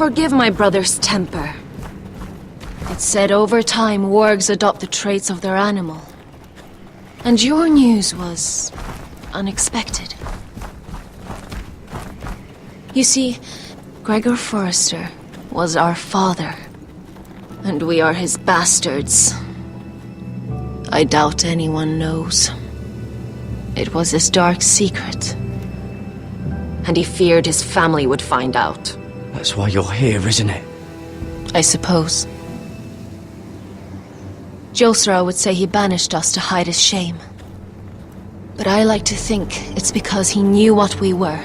forgive my brother's temper. It's said over time wargs adopt the traits of their animal. And your news was unexpected. You see, Gregor Forrester was our father, and we are his bastards. I doubt anyone knows. It was his dark secret, and he feared his family would find out. That's why you're here, isn't it? I suppose. Josra would say he banished us to hide his shame. But I like to think it's because he knew what we were,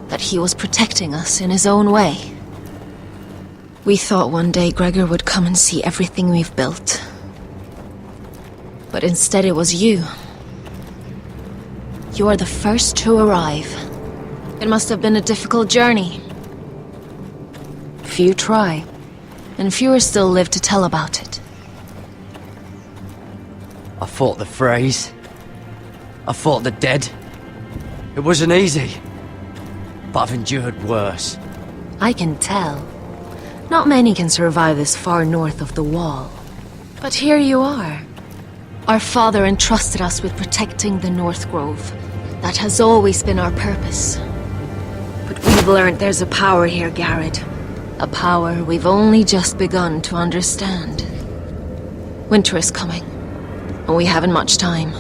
that he was protecting us in his own way. We thought one day Gregor would come and see everything we've built. But instead it was you. You are the first to arrive. It must have been a difficult journey. Few try, and fewer still live to tell about it. I fought the Freys. I fought the dead. It wasn't easy. But I've endured worse. I can tell. Not many can survive this far north of the Wall. But here you are. Our father entrusted us with protecting the North Grove. That has always been our purpose. But we've learned there's a power here, Garrett. A power we've only just begun to understand. Winter is coming, and we haven't much time.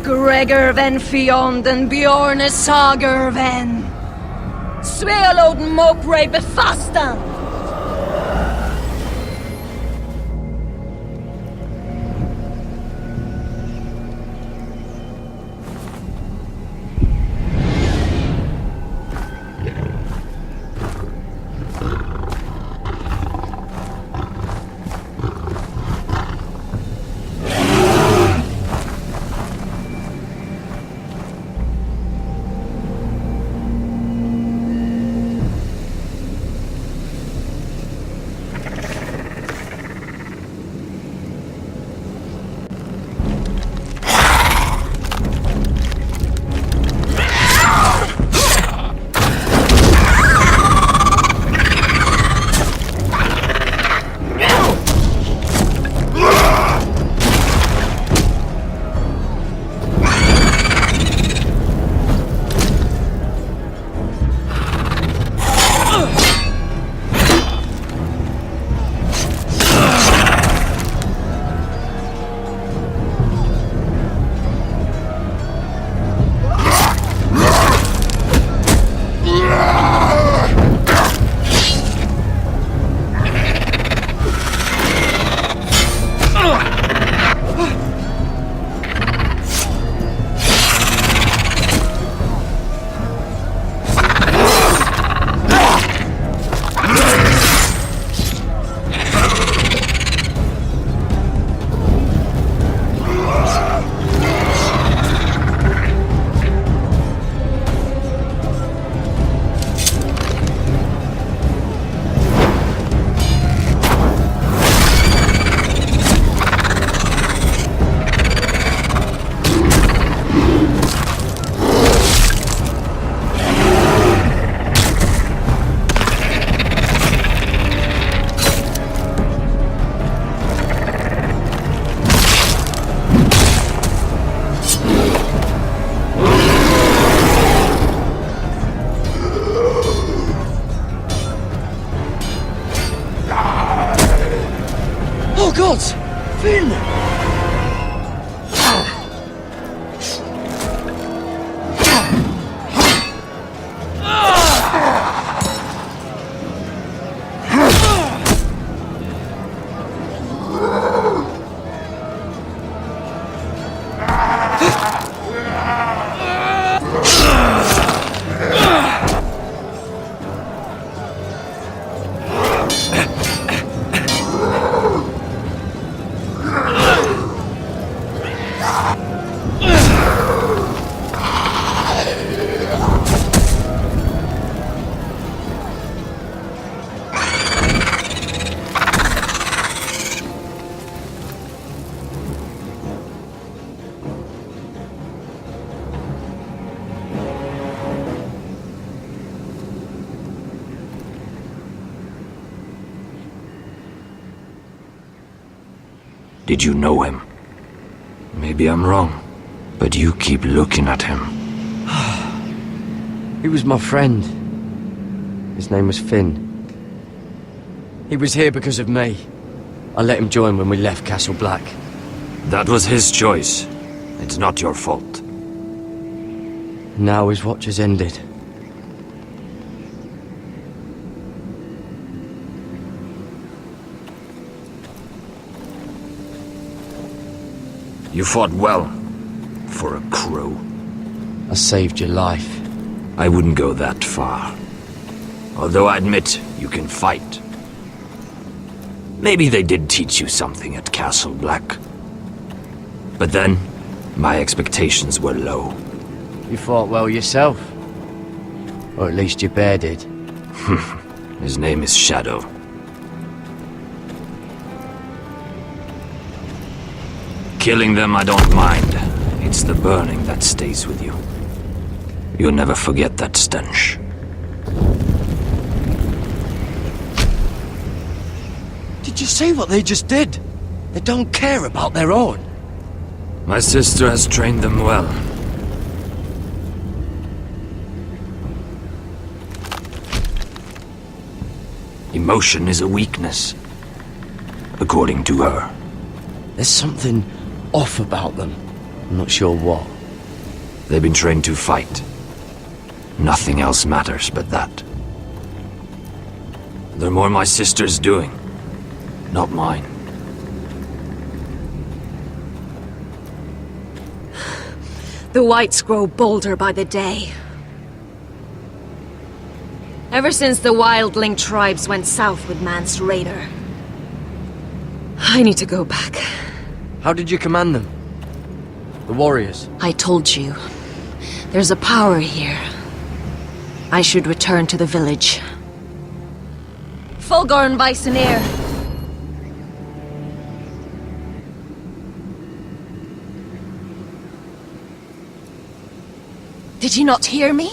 Gregor ven Fionden Bjorne Sager ven Svealoden Mopre befastan. Did you know him? Maybe I'm wrong, but you keep looking at him. He was my friend. His name was Finn. He was here because of me. I let him join when we left Castle Black. That was his choice. It's not your fault. Now his watch has ended. You fought well, for a crow. I saved your life. I wouldn't go that far. Although I admit, you can fight. Maybe they did teach you something at Castle Black. But then, my expectations were low. You fought well yourself. Or at least your bear did. His name is Shadow. Killing them I don't mind. It's the burning that stays with you. You'll never forget that stench. Did you see what they just did? They don't care about their own. My sister has trained them well. Emotion is a weakness, according to her. There's something off about them. I'm not sure what. They've been trained to fight. Nothing else matters but that. They're more my sister's doing, not mine. The whites grow bolder by the day. Ever since the wildling tribes went south with Mance Raider. I need to go back. How did you command them? The warriors? I told you. There's a power here. I should return to the village. Fulgorn Bisoneer! Did you not hear me?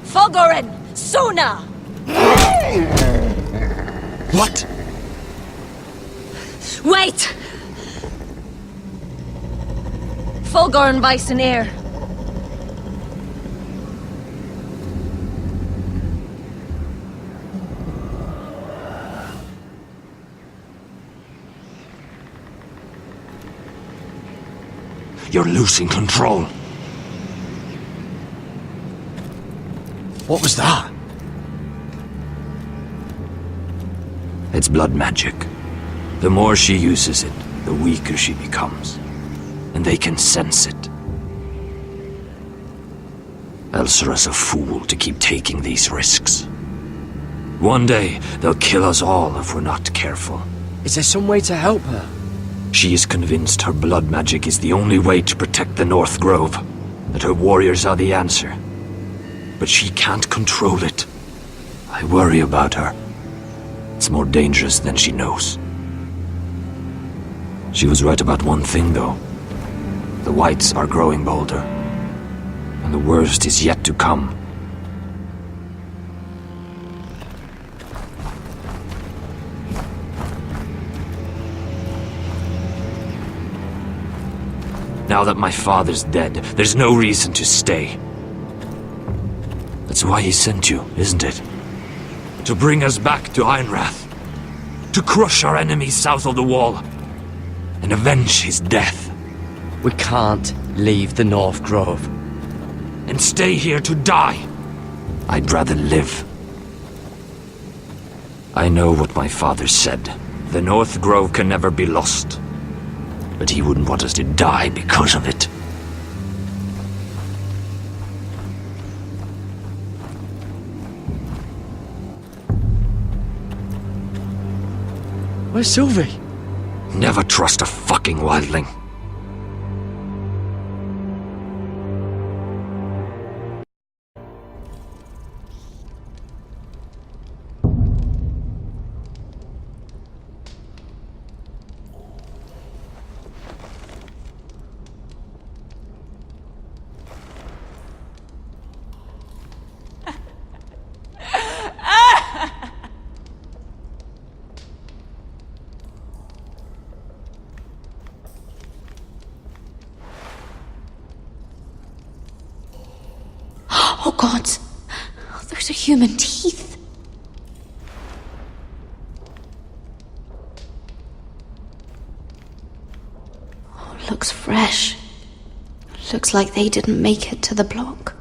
Fulgorn! Sona! What? Wait! Fulgorn Bisoneer. You're losing control. What was that? It's blood magic. The more she uses it, the weaker she becomes. And they can sense it. Elsera's a fool to keep taking these risks. One day, they'll kill us all if we're not careful. Is there some way to help her? She is convinced her blood magic is the only way to protect the North Grove, that her warriors are the answer. But she can't control it. I worry about her. It's more dangerous than she knows. She was right about one thing, though. The whites are growing bolder. And the worst is yet to come. Now that my father's dead, there's no reason to stay. That's why he sent you, isn't it? To bring us back to Ironrath. To crush our enemies south of the wall. And avenge his death. We can't leave the North Grove. And stay here to die. I'd rather live. I know what my father said. The North Grove can never be lost. But he wouldn't want us to die because of it. Where's Sylvie? Never trust a fucking wildling. Oh, God. Those are human teeth. Oh, looks fresh. Looks like they didn't make it to the block.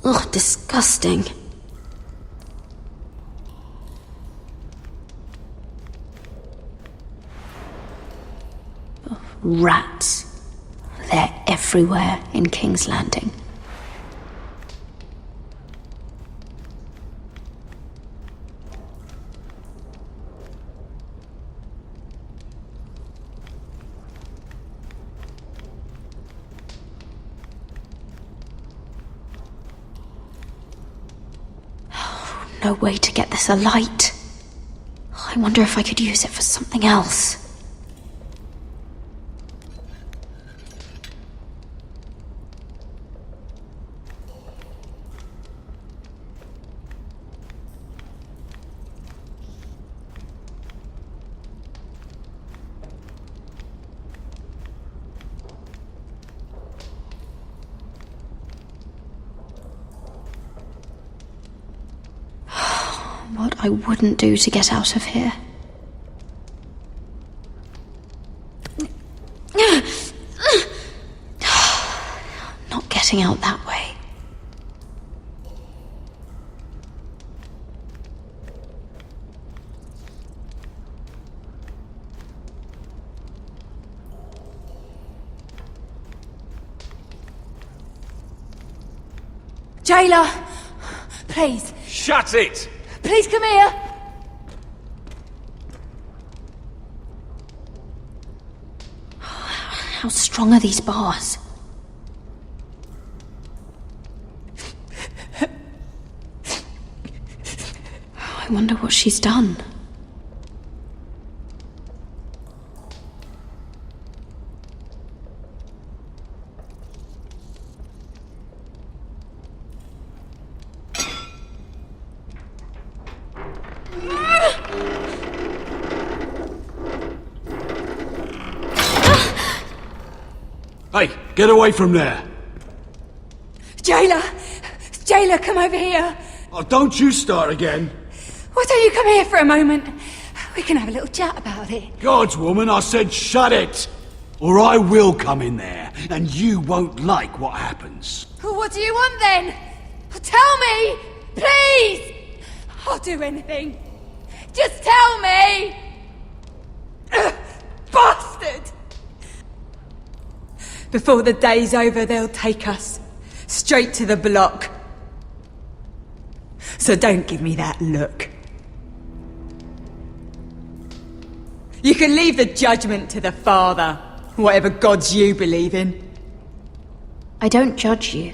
Ugh, disgusting. Rats. They're everywhere in King's Landing. No way to get this alight. I wonder if I could use it for something else. What I wouldn't do to get out of here. Not getting out that way. Jailer! Please! Shut it! Please come here! How strong are these bars? I wonder what she's done. Hey, get away from there! Jailer! Jailer, come over here! Oh, don't you start again! Why don't you come here for a moment? We can have a little chat about it. God's woman, I said shut it! Or I will come in there, and you won't like what happens. Well, what do you want then? Tell me! Please! I'll do anything. Just tell me! Bastard! Before the day's over, they'll take us straight to the block. So don't give me that look. You can leave the judgment to the Father, whatever gods you believe in. I don't judge you.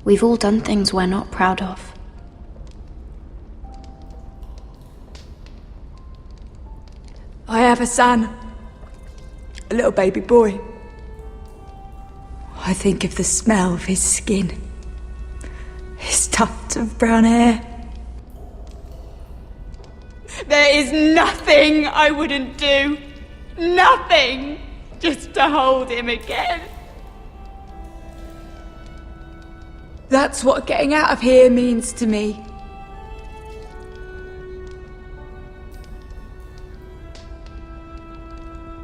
We've all done things we're not proud of. I have a son. A little baby boy. I think of the smell of his skin. His tuft of brown hair. There is nothing I wouldn't do. Nothing! Just to hold him again. That's what getting out of here means to me.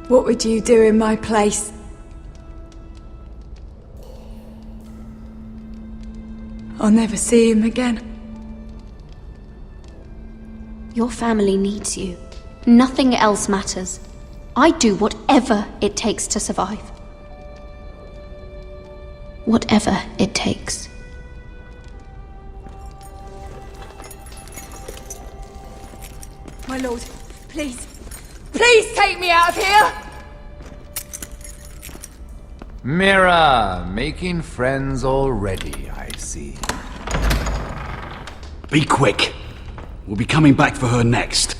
What would you do in my place? I'll never see him again. Your family needs you. Nothing else matters. I do whatever it takes to survive. Whatever it takes. My lord, please. Please take me out of here! Mira, making friends already, I see. Be quick. We'll be coming back for her next.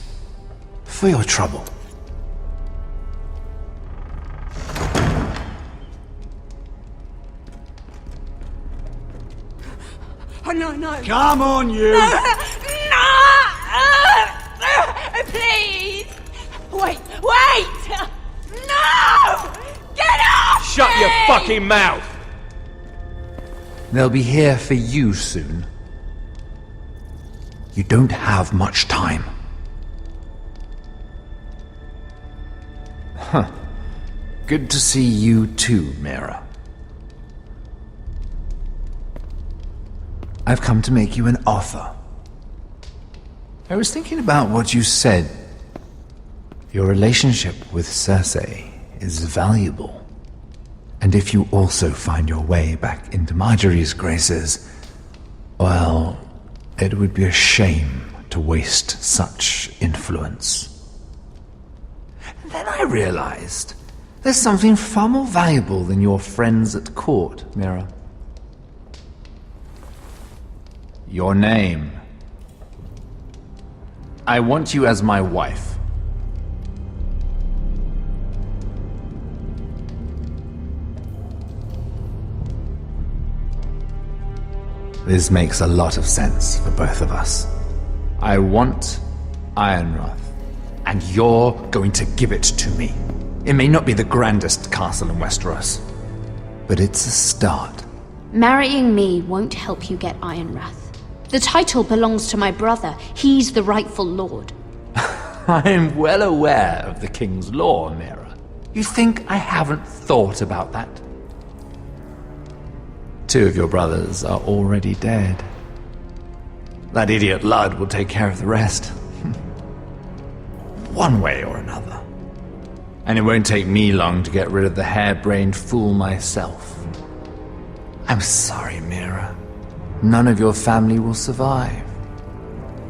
For your trouble. Oh, no, no. Come on, you! No! Please! Wait! fucking mouth! They'll be here for you soon. You don't have much time. Good to see you too, Mira. I've come to make you an offer. I was thinking about what you said. Your relationship with Cersei is valuable. And if you also find your way back into Marjorie's graces, well, it would be a shame to waste such influence. And then I realized there's something far more valuable than your friends at court, Mira. Your name. I want you as my wife. This makes a lot of sense for both of us. I want Ironrath, and you're going to give it to me. It may not be the grandest castle in Westeros, but it's a start. Marrying me won't help you get Ironrath. The title belongs to my brother. He's the rightful lord. I'm well aware of the king's law, Mira. You think I haven't thought about that? 2 of your brothers are already dead. That idiot Ludd will take care of the rest. One way or another. And it won't take me long to get rid of the harebrained fool myself. I'm sorry, Mira. None of your family will survive.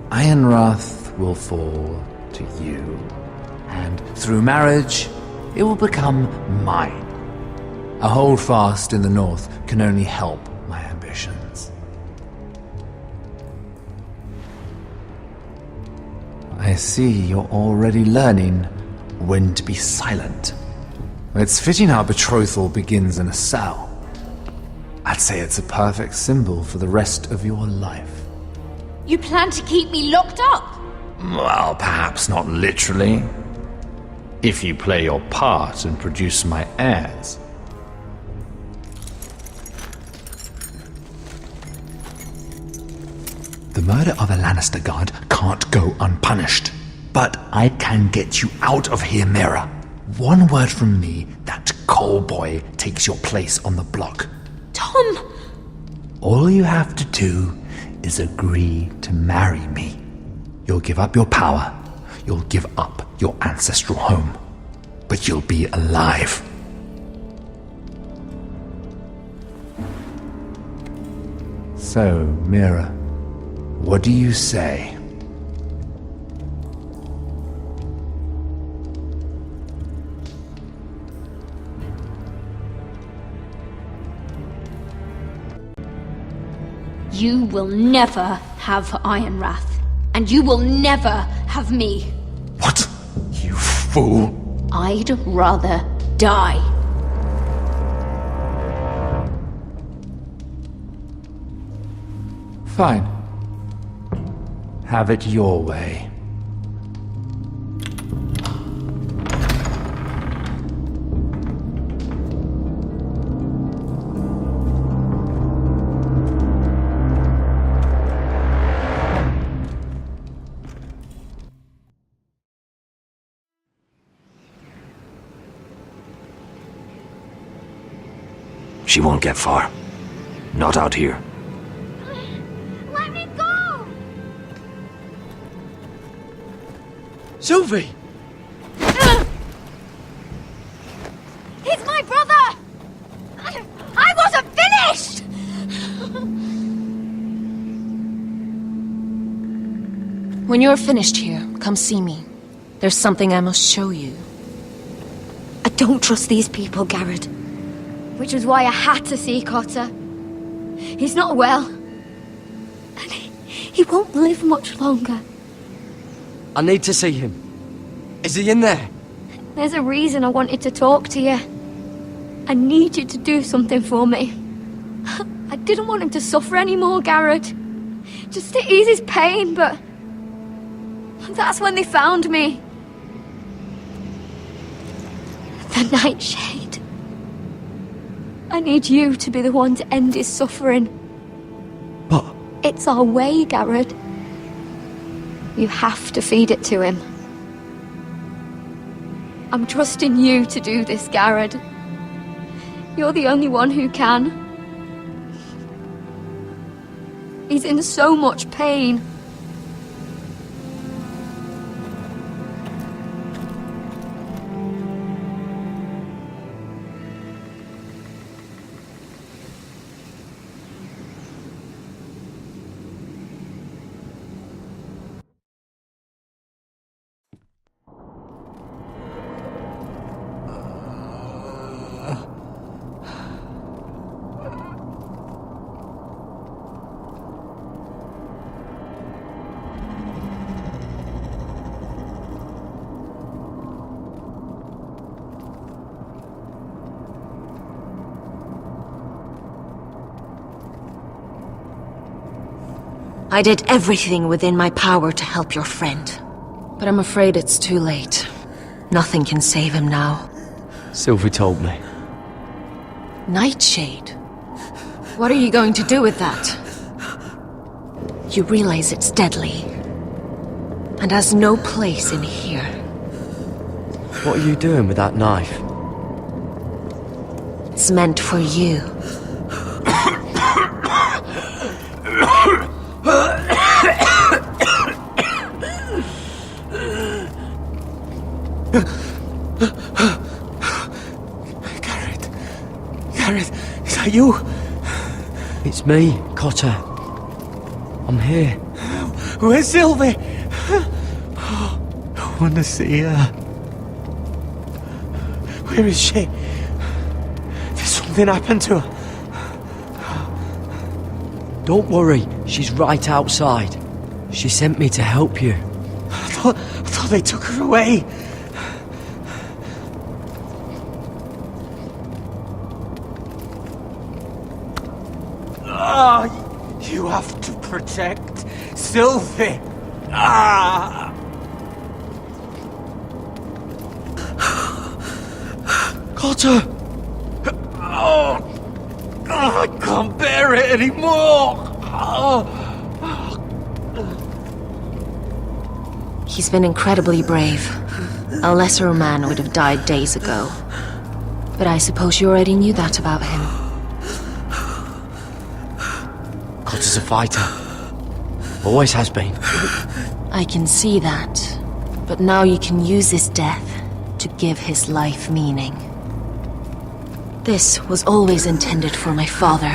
Ironrath will fall to you. And through marriage, it will become mine. A holdfast in the north can only help my ambitions. I see you're already learning when to be silent. It's fitting our betrothal begins in a cell. I'd say it's a perfect symbol for the rest of your life. You plan to keep me locked up? Well, perhaps not literally. If you play your part and produce my heirs. The murder of a Lannister guard can't go unpunished. But I can get you out of here, Mira. One word from me, that coal boy takes your place on the block. Tom! All you have to do is agree to marry me. You'll give up your power. You'll give up your ancestral home. But you'll be alive. So, Mira, what do you say? You will never have Ironrath. And you will never have me. What? You fool! I'd rather die. Fine. Have it your way. She won't get far. Not out here. Let me go! Sylvie! He's my brother! I wasn't finished! When you're finished here, come see me. There's something I must show you. I don't trust these people, Garrett. Which was why I had to see Cotter. He's not well. And he won't live much longer. I need to see him. Is he in there? There's a reason I wanted to talk to you. I need you to do something for me. I didn't want him to suffer anymore, Garrett. Just to ease his pain, but... that's when they found me. The Nightshade. I need you to be the one to end his suffering. But It's our way, Garrett. You have to feed it to him. I'm trusting you to do this, Garrett. You're the only one who can. He's in so much pain. I did everything within my power to help your friend. But I'm afraid it's too late. Nothing can save him now. Sylvie told me. Nightshade? What are you going to do with that? You realize it's deadly. And has no place in here. What are you doing with that knife? It's meant for you. Garrett, is that you? It's me, Cotter. I'm here. Where's Sylvie? I want to see her. Where is she? Did something happen to her? Don't worry, she's right outside. She sent me to help you. I thought they took her away. You have to protect Sylvie. Cotter! I can't bear it anymore. He's been incredibly brave. A lesser man would have died days ago. But I suppose you already knew that about him. Cotter's a fighter. Always has been. I can see that. But now you can use his death to give his life meaning. This was always intended for my father.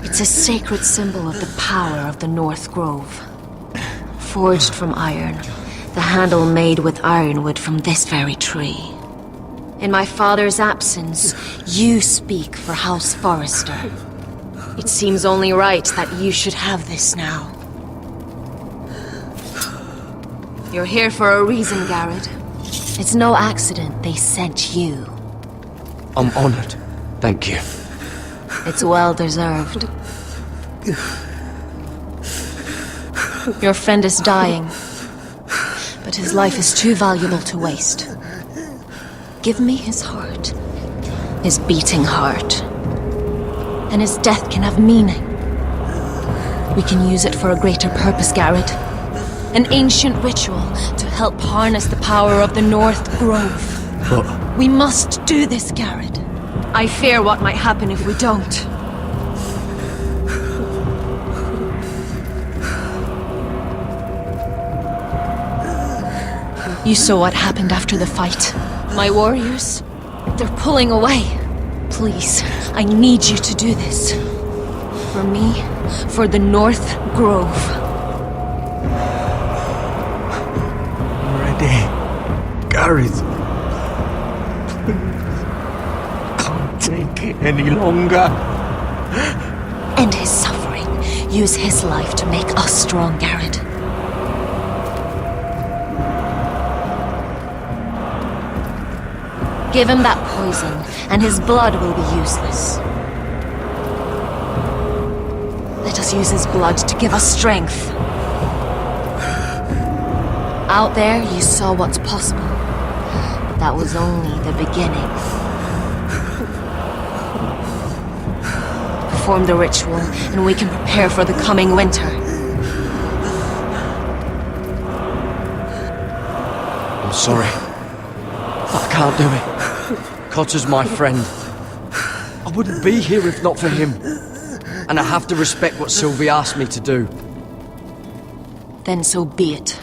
It's a sacred symbol of the power of the North Grove. Forged from iron, the handle made with ironwood from this very tree. In my father's absence, you speak for House Forrester. It seems only right that you should have this now. You're here for a reason, Garrett. It's no accident they sent you. I'm honored. Thank you. It's well deserved. Your friend is dying, but his life is too valuable to waste. Give me his heart, his beating heart, and his death can have meaning. We can use it for a greater purpose, Garrett. An ancient ritual to help harness the power of the North Grove. But We must do this, Garrett. I fear what might happen if we don't. You saw what happened after the fight. My warriors, they're pulling away. Please, I need you to do this. For me, for the North Grove. I'm ready. Garrett. Can't take it any longer. End his suffering. Use his life to make us strong, Garrett. Give him that poison, and his blood will be useless. Let us use his blood to give us strength. Out there, you saw what's possible. That was only the beginning. perform the ritual, and we can prepare for the coming winter. I'm sorry. I can't do it. Cotter's my friend. I wouldn't be here if not for him. And I have to respect what Sylvie asked me to do. Then so be it.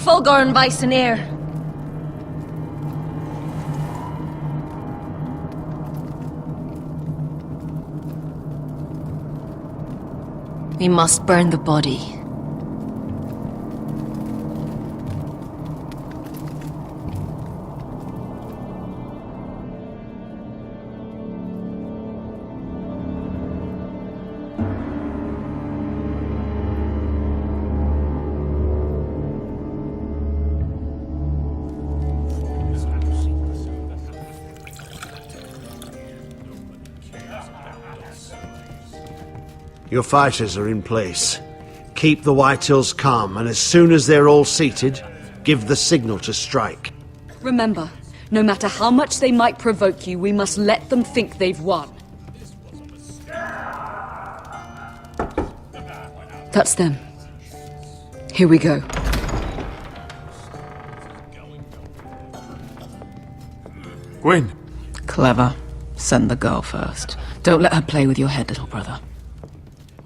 Fulgorn Bisoneer. We must burn the body. Your fighters are in place. Keep the Whitehills calm, and as soon as they're all seated, give the signal to strike. Remember, no matter how much they might provoke you, we must let them think they've won. That's them. Here we go. Gwyn! Clever. Send the girl first. Don't let her play with your head, little brother.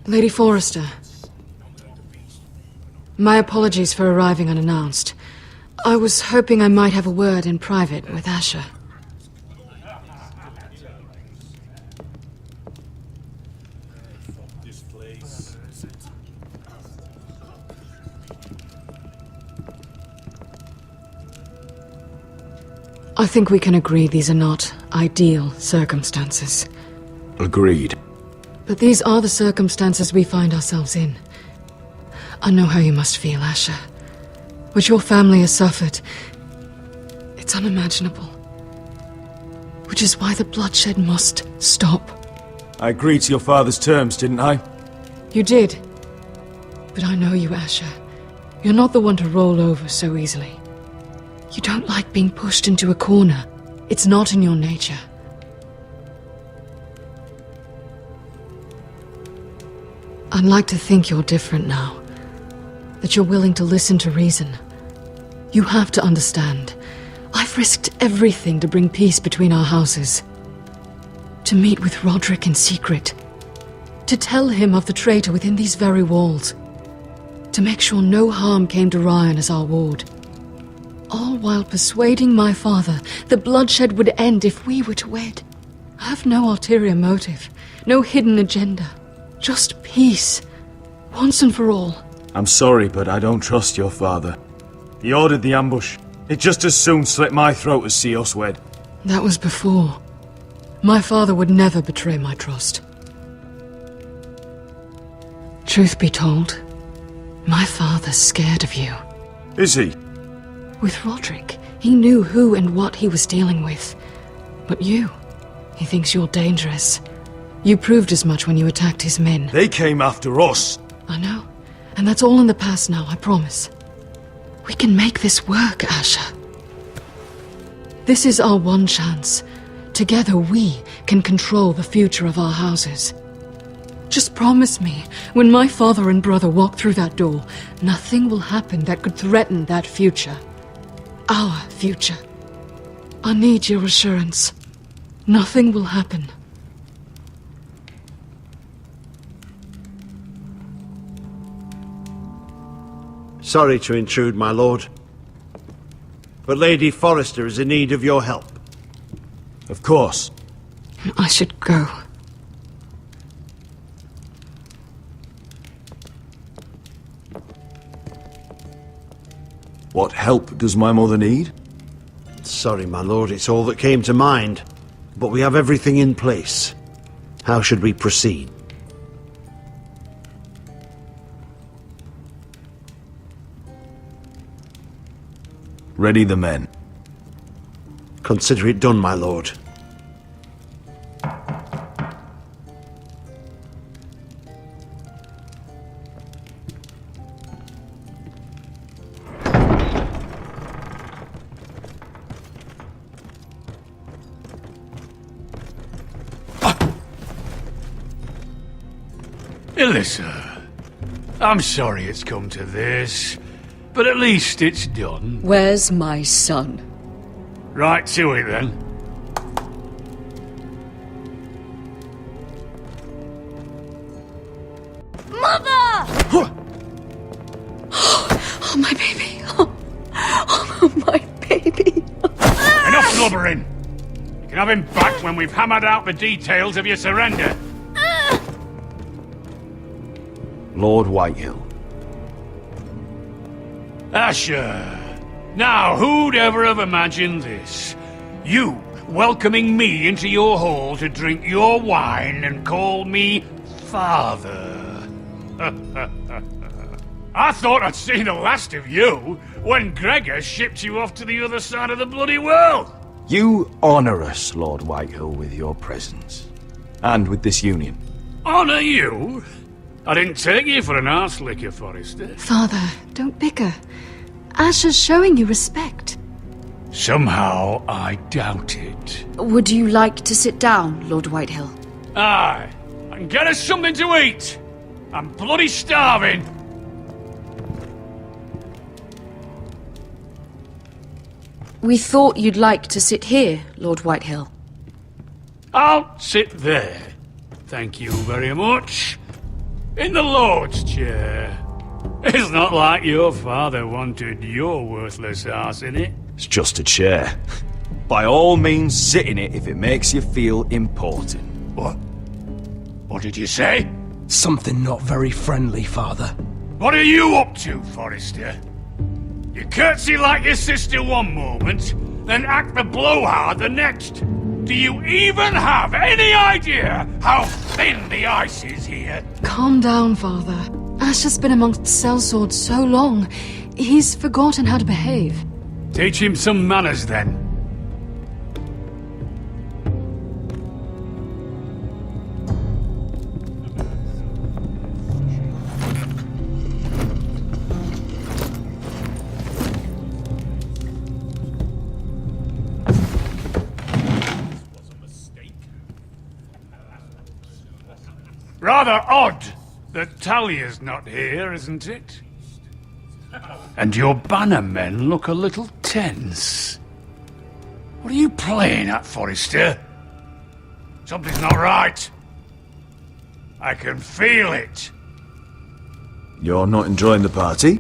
Lady Forrester. My apologies for arriving unannounced. I was hoping I might have a word in private with Asher. I think we can agree these are not ideal circumstances. Agreed. But these are the circumstances we find ourselves in. I know how you must feel, Asher. What your family has suffered, it's unimaginable. Which is why the bloodshed must stop. I agreed to your father's terms, didn't I? You did. But I know you, Asher. You're not the one to roll over so easily. You don't like being pushed into a corner. It's not in your nature. I'd like to think you're different now. That you're willing to listen to reason. You have to understand. I've risked everything to bring peace between our houses. To meet with Roderick in secret. To tell him of the traitor within these very walls. To make sure no harm came to Ryan as our ward. All while persuading my father that bloodshed would end if we were to wed. I have no ulterior motive. No hidden agenda. Just peace. Once and for all. I'm sorry, but I don't trust your father. He ordered the ambush. He'd just as soon slit my throat as see us wed. That was before. My father would never betray my trust. Truth be told, my father's scared of you. Is he? With Roderick, he knew who and what he was dealing with. But you, he thinks you're dangerous. You proved as much when you attacked his men. They came after us. I know. And that's all in the past now, I promise. We can make this work, Asher. This is our one chance. Together we can control the future of our houses. Just promise me, when my father and brother walk through that door, nothing will happen that could threaten that future. Our future. I need your assurance. Nothing will happen. Sorry to intrude, my lord. But Lady Forrester is in need of your help. Of course. I should go. What help does my mother need? Sorry, my lord, it's all that came to mind. But we have everything in place. How should we proceed? Ready the men. Consider it done, my lord. Alyssa, I'm sorry it's come to this, but at least it's done. Where's my son? Right to it then. Mother! Oh, my baby. Oh, my baby. Enough blubbering! You can have him back when we've hammered out the details of your surrender. Lord Whitehill. Asher! Now, who'd ever have imagined this? You welcoming me into your hall to drink your wine and call me father. I thought I'd seen the last of you when Gregor shipped you off to the other side of the bloody world. You honour us, Lord Whitehill, with your presence. And with this union. Honour you? I didn't take you for an arse licker, Forrester. Father, don't bicker. Asher's showing you respect. Somehow I doubt it. Would you like to sit down, Lord Whitehill? Aye, and get us something to eat. I'm bloody starving. We thought you'd like to sit here, Lord Whitehill. I'll sit there. Thank you very much. In the Lord's chair. It's not like your father wanted your worthless arse in it. It's just a chair. By all means, sit in it if it makes you feel important. What? What did you say? Something not very friendly, Father. What are you up to, Forrester? You curtsy like your sister one moment, then act the blowhard the next. Do you even have any idea how thin the ice is here? Calm down, Father. Asher's been amongst sellswords so long, he's forgotten how to behave. Teach him some manners, then. Rather odd that Talia's not here, isn't it? And your banner men look a little tense. What are you playing at, Forrester? Something's not right. I can feel it. You're not enjoying the party?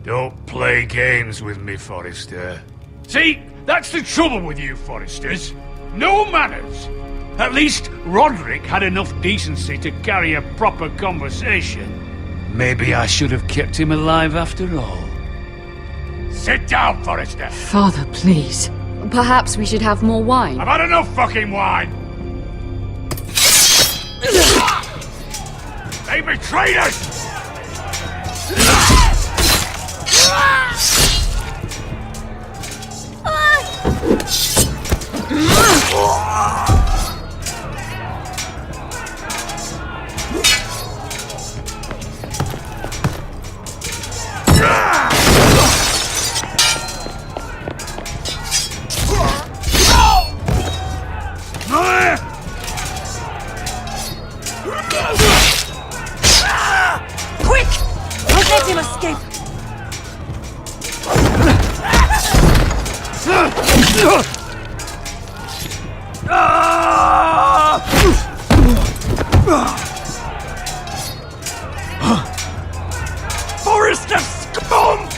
Don't play games with me, Forrester. See, that's the trouble with you, Forresters. No manners. At least Roderick had enough decency to carry a proper conversation. Maybe I should have kept him alive after all. Sit down, Forrester! Father, please. Perhaps we should have more wine. I've had enough fucking wine! They betrayed us! Quick! Don't let him escape! Forrester scum!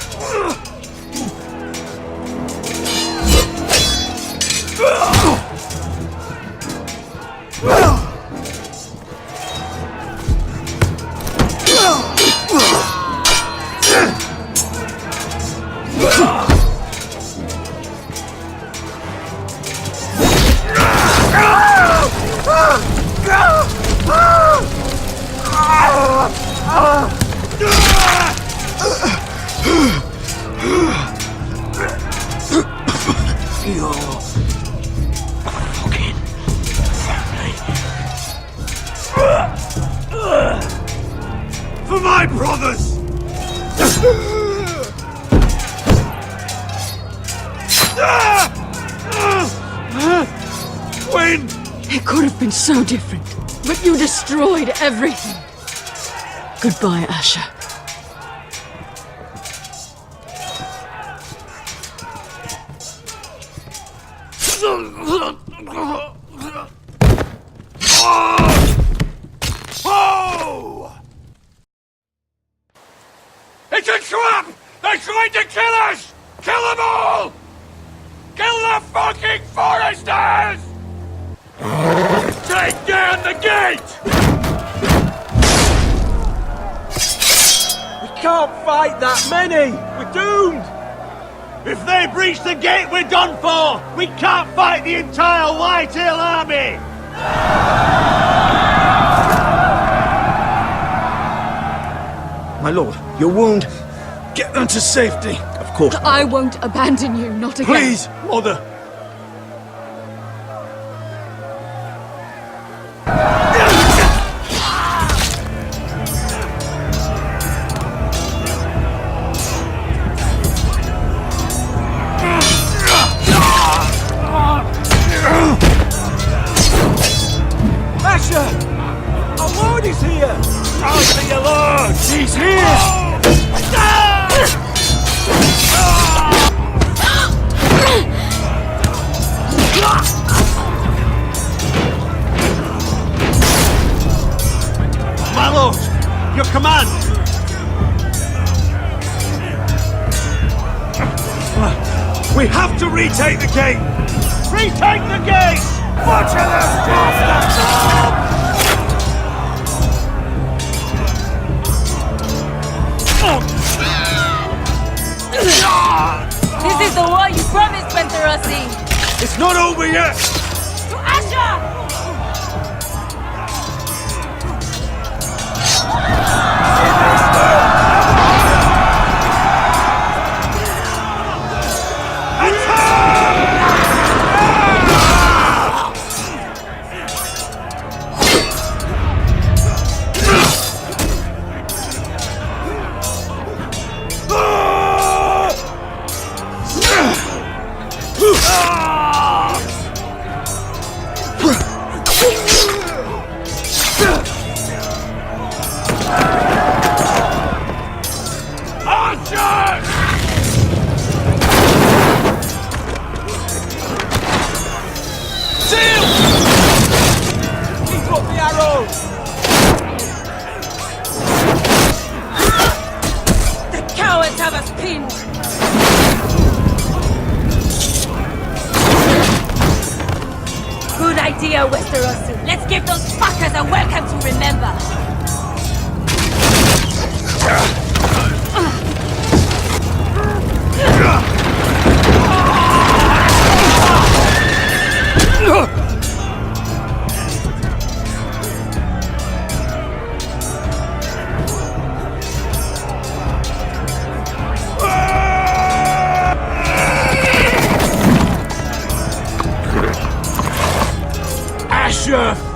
Your fucking family. For my brothers! Win! It could have been so different, but you destroyed everything. Goodbye, Asher. Oh! It's a trap! They're trying to kill us! Kill them all! Kill the fucking foresters! Take down the gate! We can't fight that many! We're doomed! If they breach the gate, we're done for! We can't fight the entire Whitetail army! My lord, your wound. Get them to safety. Of course. I won't abandon you, not again. Please, Mother! Asher! Our lord is here! I'll see your lord! He's here! My lord! Your command! We have to retake the gate! Retake the gate! Butcher them, bastards! This is the war you promised, Pentarossi! It's not over yet! To Asher! idea, Westerosi. Let's give those fuckers a welcome to remember.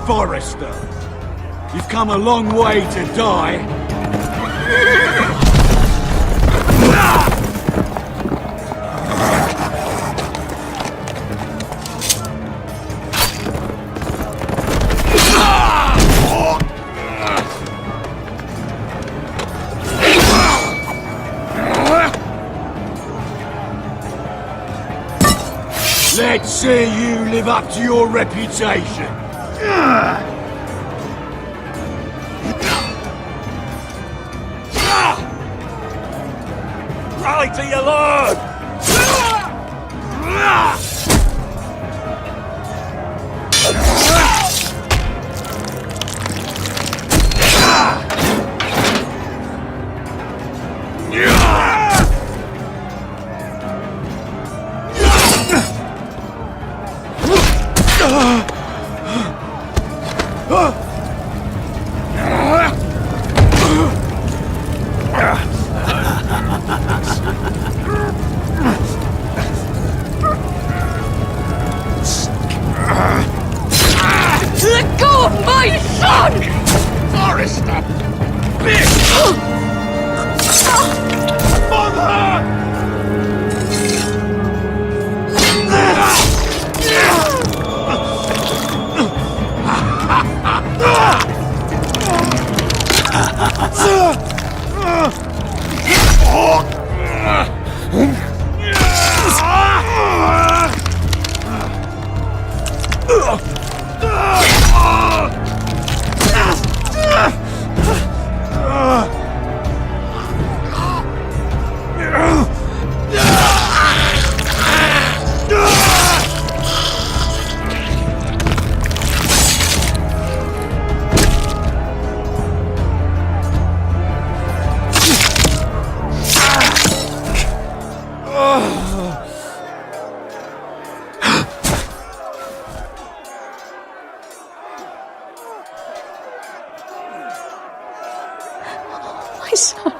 Forrester, you've come a long way to die. Let's see you live up to your reputation. Rally to your lord! My son.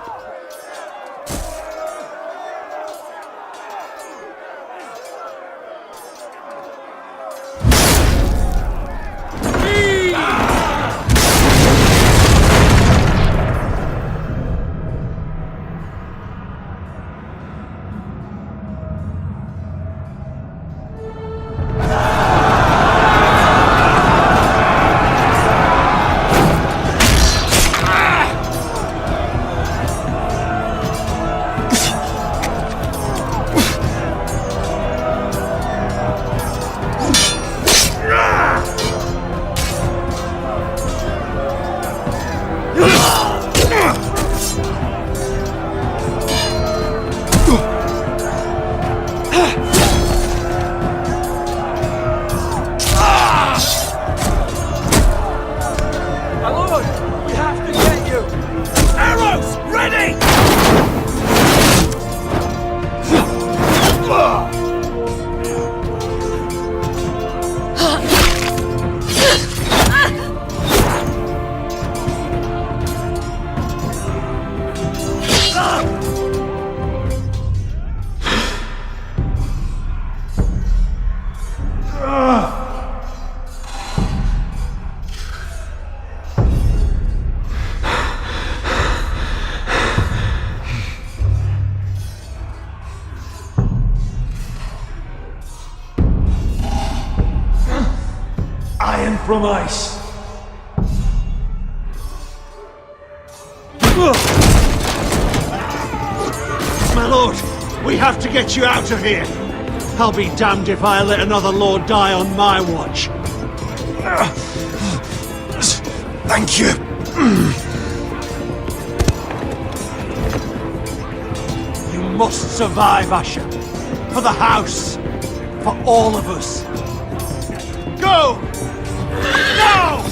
Iron from ice. My lord, we have to get you out of here. I'll be damned if I let another lord die on my watch. Thank you. You must survive, Asher. For the house. For all of us. Go! Now!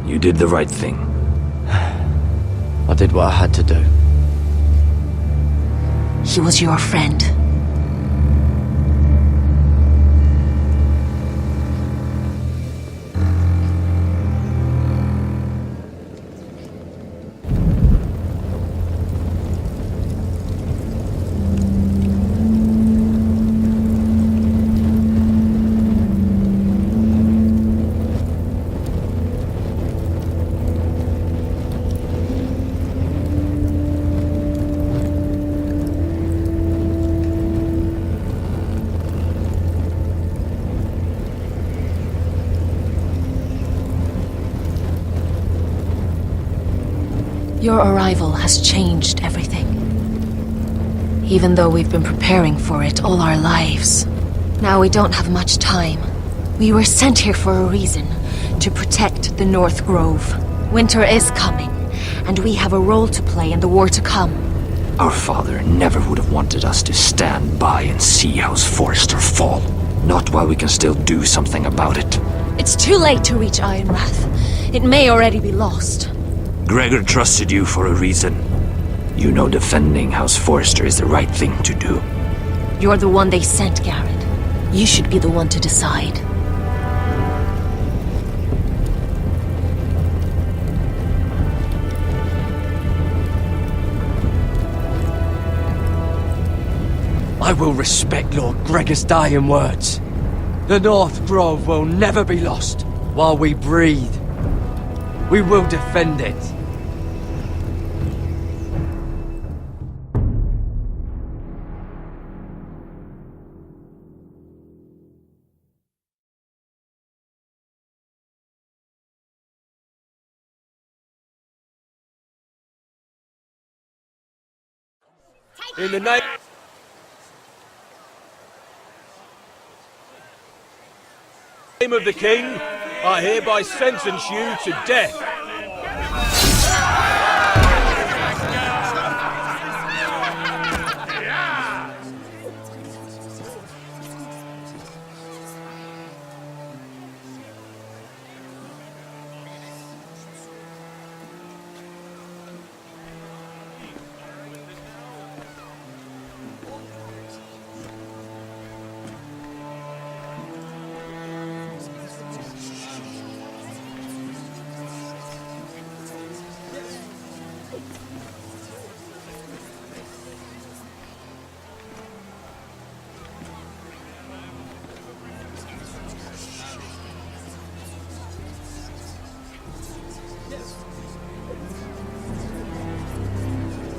You did the right thing. I did what I had to do. He was your friend. Your arrival has changed everything. even though we've been preparing for it all our lives. Now we don't have much time. We were sent here for a reason, to protect the North Grove. Winter is coming, and we have a role to play in the war to come. Our father never would have wanted us to stand by and see House Forrester fall. Not while we can still do something about it. It's too late to reach Ironrath. It may already be lost. Gregor trusted you for a reason. You know defending House Forrester is the right thing to do. You're the one they sent, Garrett. You should be the one to decide. I will respect Lord Gregor's dying words. The North Grove will never be lost while we breathe. We will defend it. In the name of the King, I hereby sentence you to death.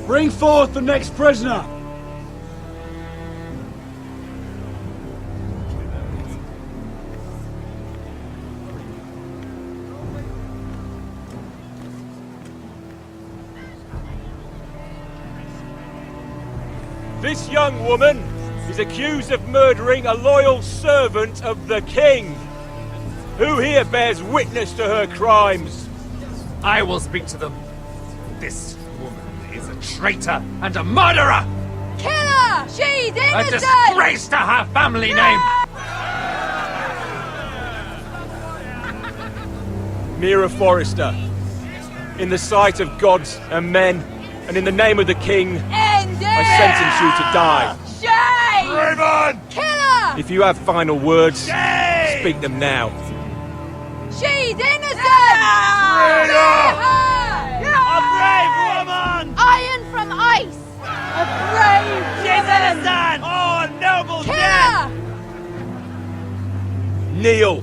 Bring forth the next prisoner! This young woman is accused of murdering a loyal servant of the King. Who here bears witness to her crimes? I will speak to them. This woman is a traitor and a murderer! Kill her! She's A innocent! disgrace to her family name! Mira Forrester, in the sight of gods and men, and in the name of the King, I sentence you to die. Shame! Raven! Kill her! If you have final words, speak them now. She's innocent! Traitor! A brave woman! Iron from ice! A brave She's woman! innocent! Oh, a noble Kill death! her! Kneel.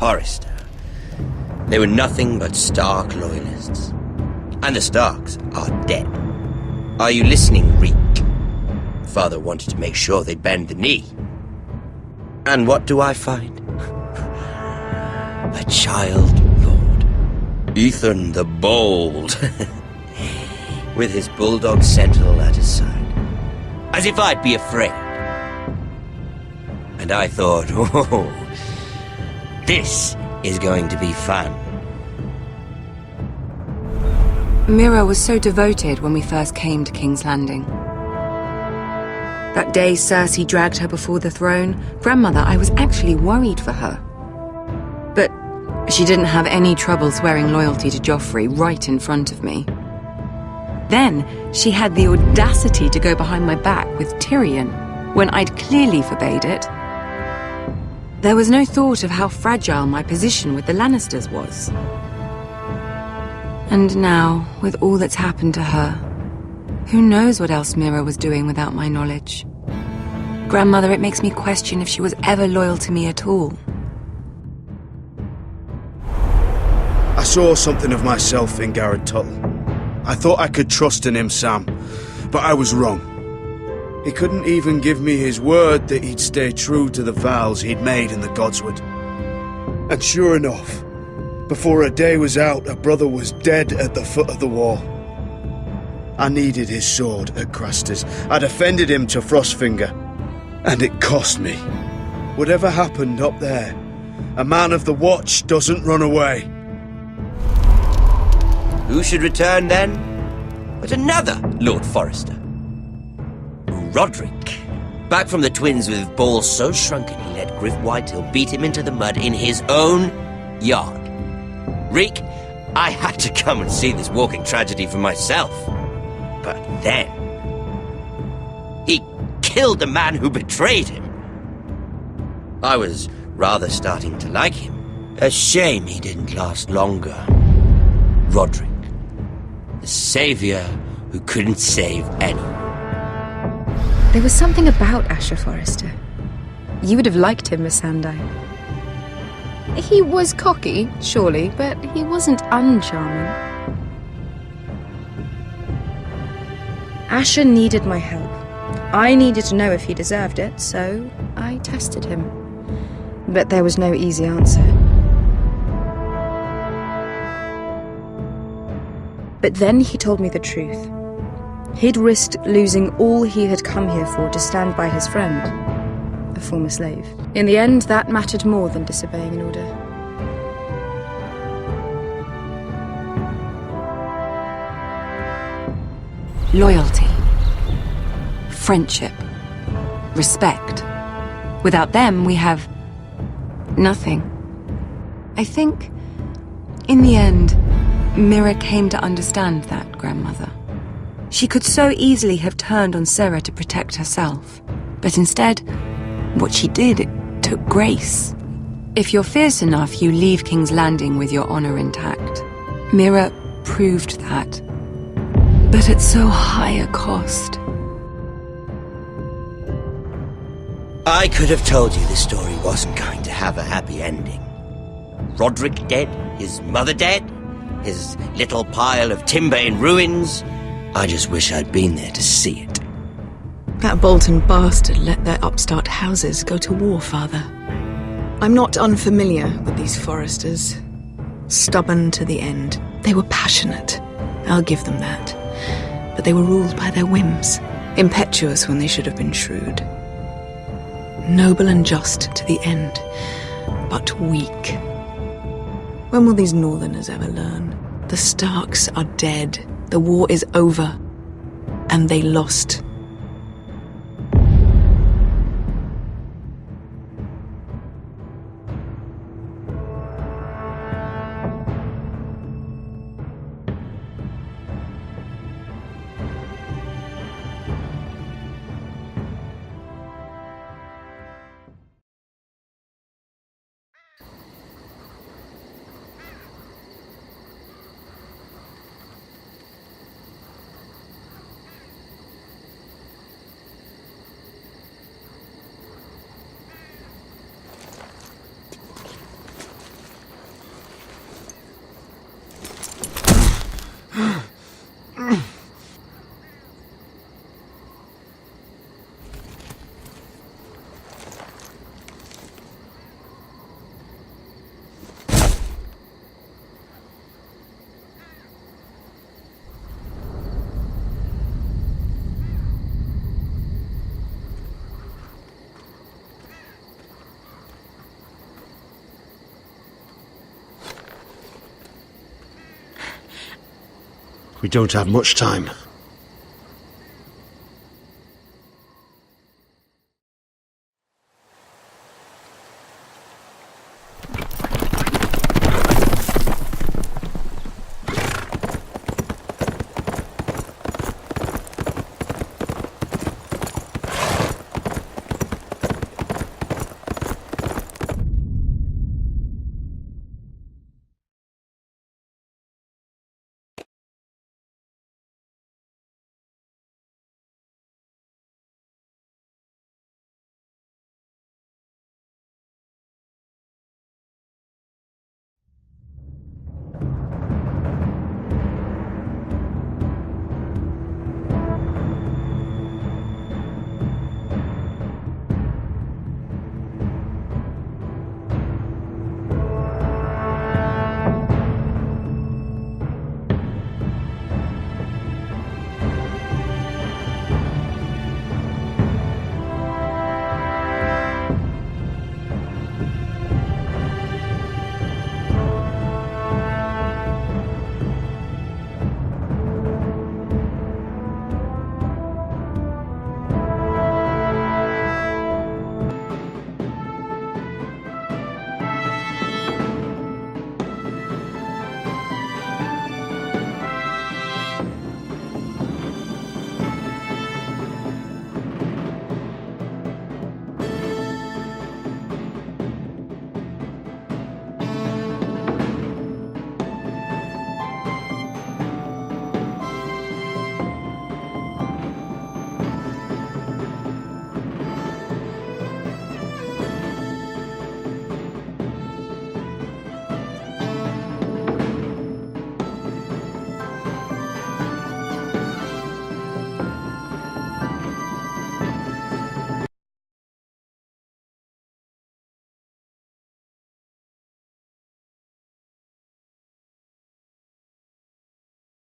Forrester. They were nothing but Stark loyalists. And the Starks are dead. Are you listening, Reek? Father wanted to make sure they bend the knee. And what do I find? A child lord. Ethan the Bold. With his bulldog sentinel at his side. As if I'd be afraid. And I thought, oh, this is going to be fun. Mira was so devoted when we first came to King's Landing. That day Cersei dragged her before the throne, Grandmother, I was actually worried for her. But she didn't have any trouble swearing loyalty to Joffrey right in front of me. Then she had the audacity to go behind my back with Tyrion, when I'd clearly forbade it. There was no thought of how fragile my position with the Lannisters was. And now, with all that's happened to her, who knows what else Mira was doing without my knowledge? Grandmother, it makes me question if she was ever loyal to me at all. I saw something of myself in Garrett Tuttle. I thought I could trust in him, Sam, but I was wrong. He couldn't even give me his word that he'd stay true to the vows he'd made in the Godswood. And sure enough, before a day was out, a brother was dead at the foot of the wall. I needed his sword at Craster's. I defended him to Frostfinger, and it cost me. Whatever happened up there, a man of the Watch doesn't run away. Who should return then? But another Lord Forrester. Roderick. Back from the Twins with balls so shrunken he let Griff Whitehill beat him into the mud in his own yard. Reek, I had to come and see this walking tragedy for myself. But then... he killed the man who betrayed him. I was rather starting to like him. A shame he didn't last longer. Roderick. The savior who couldn't save anyone. There was something about Asher Forrester. You would have liked him, Miss Sandai. He was cocky, surely, but he wasn't uncharming. Asher needed my help. I needed to know if he deserved it, so I tested him. But there was no easy answer. But then he told me the truth. He'd risked losing all he had come here for to stand by his friend, a former slave. In the end, that mattered more than disobeying an order. Loyalty. Friendship. Respect. Without them, we have nothing. I think, in the end, Mira came to understand that, Grandmother. She could so easily have turned on Sarah to protect herself. But instead, what she did, it took grace. If you're fierce enough, you leave King's Landing with your honor intact. Mira proved that. But at so high a cost. I could have told you this story wasn't going to have a happy ending. Roderick dead, his mother dead, his little pile of timber in ruins. I just wish I'd been there to see it. That Bolton bastard let their upstart houses go to war, Father. I'm not unfamiliar with these Forresters. Stubborn to the end. They were passionate. I'll give them that. But they were ruled by their whims. Impetuous when they should have been shrewd. Noble and just to the end, but weak. When will these Northerners ever learn? The Starks are dead. The war is over. And they lost. We don't have much time.